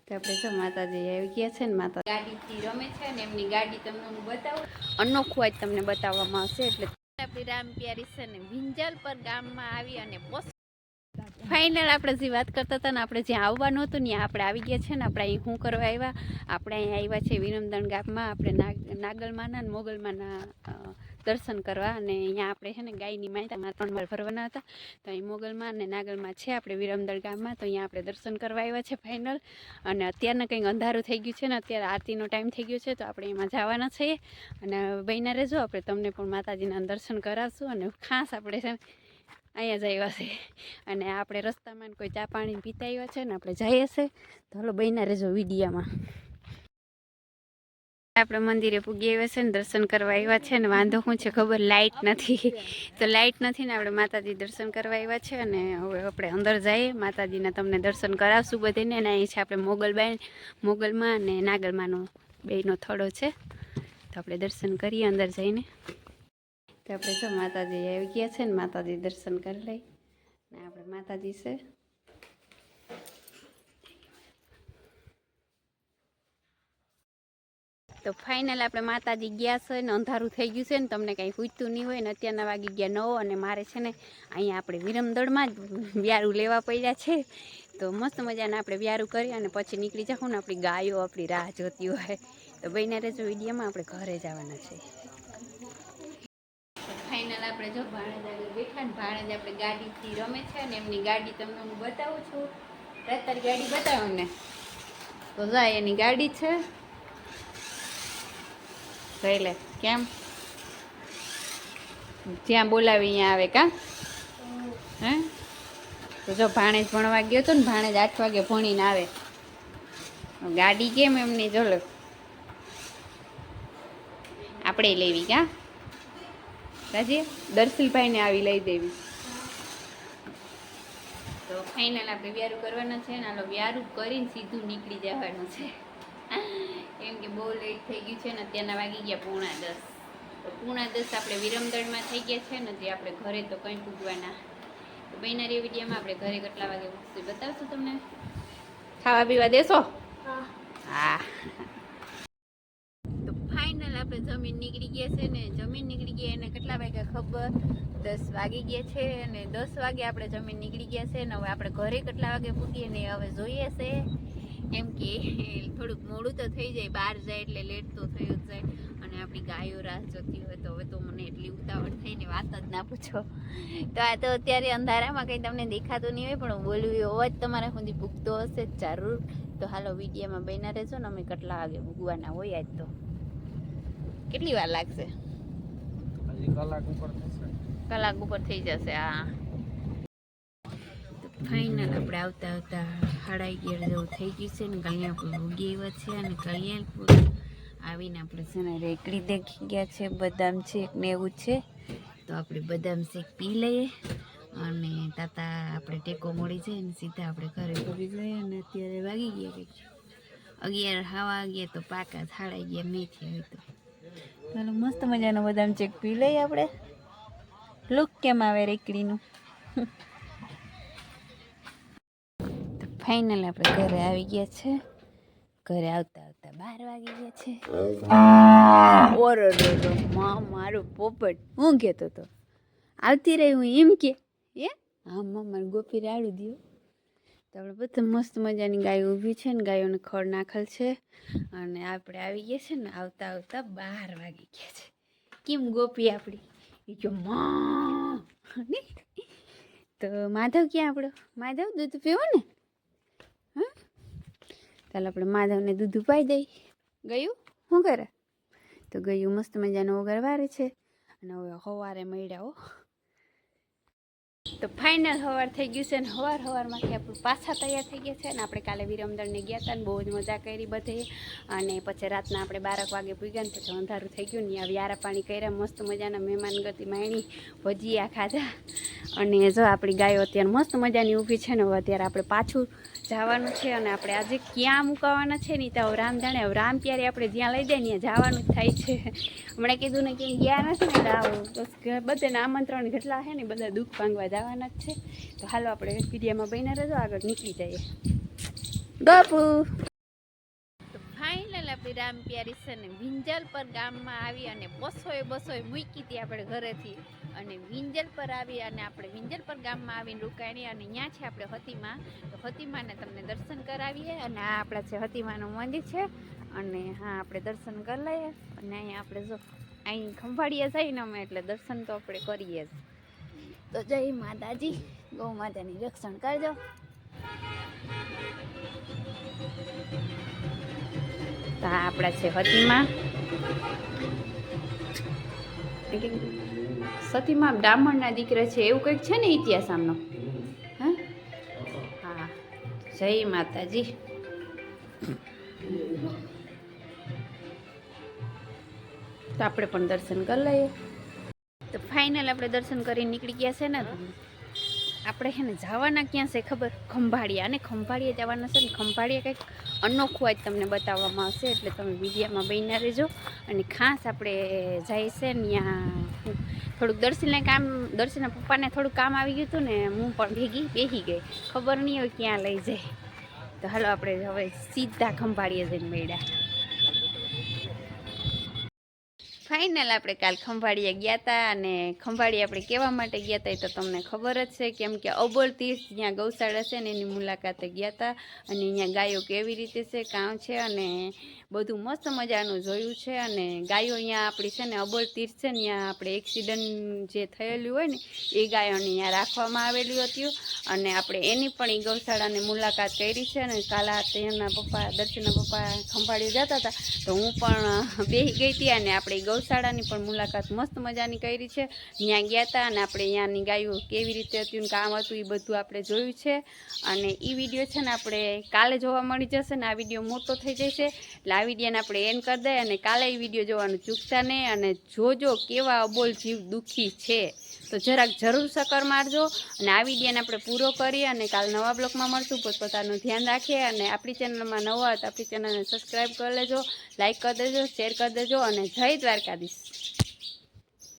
તો આપણે જો માતાજી આવી ગયા છે ને, માતા ગાડીથી રમે છે ને, એમની ગાડી તમને હું બતાવું. અનોખું આજ તમને બતાવવામાં આવશે. એટલે આપણી રામ પ્યારી છે ને વિંજલ પર ગામમાં આવી અને ફાઇનલ આપણે જે વાત કરતા હતા ને, આપણે જ્યાં આવવાનું હતું ને આપણે આવી ગયા છે ને. આપણે અહીં શું કરવા આવ્યા? આપણે અહીંયા આવ્યા છે વિરમદણ ગામમાં. આપણે નાગલમાના અને મોગલમાના દર્શન કરવા. અને અહીંયા આપણે છે ને ગાયની માતામાં 3 વાર ફરવાના હતા. તો અહીં મોગલમાં અને નાગલમાં છે આપણે વિરમદણ ગામમાં. તો અહીંયા આપણે દર્શન કરવા આવ્યા છે ફાઇનલ. અને અત્યારના કંઈક અંધારું થઈ ગયું છે ને, અત્યારે આરતીનો ટાઈમ થઈ ગયો છે. તો આપણે એમાં જવાના છીએ. અને બહેના રહેજો, આપણે તમને પણ માતાજીના દર્શન કરાવશું. અને ખાસ આપણે છે અહીંયા જ આવ્યા છે. અને આપણે રસ્તામાં કોઈ ચા પાણી પીતા આવ્યા છે ને, આપણે જઈએ છીએ. તો હલો બહેના રહેજો વિડીયામાં. આપણે મંદિરે પૂગી આવ્યા છે ને, દર્શન કરવા આવ્યા છે ને. વાંધો શું છે ખબર? લાઇટ નથી. તો લાઇટ નથી ને આપણે માતાજી દર્શન કરવા આવ્યા છે. અને હવે આપણે અંદર જઈએ, માતાજીના તમને દર્શન કરાવશું બધીને. અને અહીં છે આપણે મોગલમાં અને નાગલમાંનો બેયનો થડો છે. તો આપણે દર્શન કરીએ અંદર જઈને. તો આપણે જો માતાજી આવી ગયા છે ને, માતાજી દર્શન કરી લઈ. ને આપણે માતાજી છે. તો ફાઇનલ આપણે માતાજી ગયા છે ને, અંધારું થઈ ગયું છે ને, તમને કાંઈ પૂછતું નહીં હોય ને. અત્યારના વાગી ગયા 9. અને મારે છે ને અહીંયા આપણે વિરમદળમાં જ વ્યારું લેવા પડ્યા છે. તો મસ્ત મજાના આપણે વ્યારું કરી અને પછી નીકળી જાઉં ને. આપણી ગાયો આપણી રાહ જોતી હોય. તો બહેના રહેજો વિડીયોમાં. આપણે ઘરે જવાના છે. ફાઇનલ આપણે જો ભાણેજ આગળ બેઠા ને, ભાણેજ આપણે ગાડીથી રમે છે ને, એમની ગાડી તમને હું બતાવું છું. તારી ગાડી બતાવો ને. તો જાય એની ગાડી છે. જોઈ લે કેમ જ્યાં બોલાવી અહીંયા આવે કા. હે તો જો ભાણેજ ભણવા ગયો હતો ને, ભાણેજ 8 વાગે ભણીને આવે. ગાડી કેમ એમની જો લો, આપણે લેવી કા રાજી. દર્શીલભાઈને આવી લઈ દેવી. તો ફાઇનલ આપણે વ્યારું કરવાના છે ને. હાલો વ્યારું કરીને સીધું નીકળી જવાનું છે. કેમ કે બહુ લેટ થઈ ગયું છે ને. અત્યારના વાગી ગયા 9:30. તો 9:30 આપણે વિરમદળમાં થઈ ગયા છે ને. જે આપણે ઘરે તો કંઈ પૂગવાના. તો બહેનારી વિડીયોમાં આપણે ઘરે કેટલા વાગે પૂગશું બતાવશું તમને. ખાવા પીવા દેશો? હા. તો ફાઇનલ આપણે જમીન નીકળી ગયા છે ને. જમીન નીકળી ગયા એને કેટલા વાગ્યા ખબર? 10 વાગી ગયા છે. અને 10 વાગે આપણે જમીન નીકળી ગયા છે ને. હવે આપણે ઘરે કેટલા વાગે પૂગીએ ને હવે જોઈએ છે. કેમ કે થોડુંક મોડું તો થઈ જાય, બહાર જાય એટલે લેટ તો થઈ જ જાય. અને આપણી ગાયો રાહ જોતી હોય. તો હવે તો મને એટલી ઉતાવળ થઈને વાત જ ના પૂછો. તો આ તો અત્યારે અંધારામાં કંઈ તમને દેખાતું નહીં હોય, પણ બોલવું એવો જ તમારા સુધી ભૂગતો હશે જરૂર. તો હાલો વિડીયોમાં બહેના રહેજો ને. અમે કેટલા વાગે ભૂગવાના હોય આજ તો. કેટલી વાર લાગશે? કલાક ઉપર થઈ જશે. હા. ફાઇનલ આપણે આવતા 11:30 જેવું થઈ ગયું છે ને. કલ્યાણપુર ઉગી આવ્યા છે. અને કલ્યાણપુર આવીને આપણે છે ને રેકડી દેખી ગયા છે. બદામ શેક ને એવું છે. તો આપણે બદામ શેક પી લઈએ. અને તાતા આપણે ટેકો મળી જાય ને સીધા આપણે ઘરે પહોંચી જઈએ. અને અત્યારે વાગી ગયા કંઈક 11 હવા 11 તો પાકા 11:30 નહીં થયા હોય. તો ચાલો મસ્ત મજાનો બદામ શેક પી લઈએ આપણે. લુક કેમ આવે રેકડીનું. ફાઇનલ આપણે ઘરે આવી ગયા છે. ઘરે આવતા 12 વાગી ગયા છે. ઓરો મારું પોપટ હું કહેતો હતો આવતી રહી હું એમ કે હા મારું ગોપી રાડું દો. તો આપણે બધા મસ્ત મજાની ગાયો ઊભી છે ને. ગાયોને ખડ નાખેલ છે. અને આપણે આવી ગયા છે ને. આવતા 12 વાગી ગયા છે. કેમ ગોપી આપણી એ કે માં. તો માધવ ક્યાં આપણો? માધવ દૂધ પીવો ને. હા ચાલો આપણે માધવને દૂધ ઉપાઈ દઈ. ગયું શું કરે? તો ગયું મસ્ત મજાનો વગર વારે છે. અને હવે સવારે મળ્યા હો. તો ફાઇનલ સવાર થઈ ગયું છે ને. સવારમાંથી આપણે પાછા તૈયાર થઈ ગયા છે ને. આપણે કાલે વિરમદળને ગયા હતા ને, બહુ જ મજા કરી બધે. અને પછી રાતના આપણે 12 વાગે પૂગ્યા ને. પછી અંધારું થઈ ગયું ને. વ્યારા પાણી કર્યા મસ્ત મજાના. મહેમાન ગતિ માણી, ભજીયા ખાધા. અને જો આપણી ગાયો અત્યારે મસ્ત મજાની ઊભી છે ને. હવે અત્યારે આપણે પાછું જવાનું છે. અને આપણે આજે ક્યાં મુકાવાના છે ને તો રામ જાણે. હવે રામ ત્યારે આપણે જ્યાં લઈ જાય ત્યાં જવાનું જ થાય છે. હમણાં કીધું ને કે ગયા નથી ને આવું બસ બધાને આમંત્રણ જેટલા છે ને બધા દુઃખ ભાંગવા જવાના જ છે. તો હાલો આપણે વિડીયોમાં બન્યા રહેજો. આગળ નીકળી જઈએ. ગપુ આપણી રામ પ્યારી છે ને વિંજલ પર ગામમાં આવી અને બસોએ મૂકી હતી આપણે ઘરેથી અને વિંજલ પર આવી અને આપણે વિંજલ પર ગામમાં આવીને રોકાણી અને અહીંયા છે આપણે હતીમાં. તો હતીમાને તમને દર્શન કરાવીએ અને આ આપણા છે હતીમાનું મંદિર છે અને હા આપણે દર્શન કરી લઈએ અને અહીંયા આપણે જો અહીં ખંભાળીએ જઈને અમે એટલે દર્શન તો આપણે કરીએ જ. તો જય માતાજી, ગૌ માતાની રક્ષણ કરજો. તો આ આપણા છે હતીમાં. સતીમાં બ્રાહ્મણના દીકરા છે એવું કંઈક છે ને ઇતિહાસ આમનો. હા, જય માતાજી. તો આપણે પણ દર્શન કરી લઈએ. તો ફાઇનલ આપણે દર્શન કરીને નીકળી ગયા છે ને. આપણે છે ને જવાના ક્યાં છે ખબર? ખંભાળિયા. અને ખંભાળિયા જવાના છે ને. ખંભાળિયા કંઈક અનોખું આજ તમને બતાવવામાં આવશે એટલે તમે વિડીયોમાં બન્યા રહેજો. અને ખાસ આપણે જાય છે ને ત્યાં થોડુંક દર્શનના પપ્પાને થોડુંક કામ આવી ગયું હતું ને હું પણ બેસી ગઈ. ખબર નહીં હોય ક્યાં લઈ જાય. તો હાલો આપણે હવે સીધા ખંભાળિયા જઈને મળ્યા. ફાઇનલ આપણે કાલ ખંભાળિયા ગયા હતા અને ખંભાળિયા આપણે કેવા માટે ગયા હતા એ તો તમને ખબર જ છે કેમ કે અબોલ તીર્થ જ્યાં ગૌશાળા છે ને એની મુલાકાતે ગયા હતા અને અહીંયા ગાયો કેવી રીતે છે કાં છે અને બધું મસ્ત મજાનું જોયું છે. અને ગાયો અહીંયા આપણી છે ને અબોલ તીર્થ છે ને ત્યાં આપણે એક્સિડન્ટ જે થયેલું હોય ને એ ગાયોને અહીંયા રાખવામાં આવેલું હતું અને આપણે એની પણ એ ગૌશાળાની મુલાકાત કરી છે. અને કાલા તેના પપ્પા દર્શનના પપ્પા ખંભાળિયા જતા હતા તો હું પણ બેસી ગઈ હતી અને આપણે ગૌશાળાની પણ મુલાકાત મસ્ત મજાની કરી છે. ત્યાં ગયા હતા અને આપણે અહીંયાની ગાયો કેવી રીતે હતી ને કામ હતું એ બધું આપણે જોયું છે. અને એ વિડીયો છે ને આપણે કાલે જોવા મળી જશે ને આ વિડીયો મોટો થઈ જશે એટલે આ વિડીયોને આપણે એન્ડ કરી દઈએ અને કાલે એ વિડીયો જોવાનું ચૂકતા નહીં. અને જોજો કેવા અબોલ જીવ દુઃખી છે તો જરાક જરૂર સકર મારજો. અને આ વિડીયોને આપણે પૂરો કરીએ અને કાલ નવા બ્લોગમાં મળશું. પોતપોતાનું ધ્યાન રાખીએ અને આપણી ચેનલમાં નવા હોય તો આપણી ચેનલને સબસ્ક્રાઈબ કરી લેજો, લાઈક કરી દેજો, શેર કરી દેજો અને જય દ્વારકાધીશ.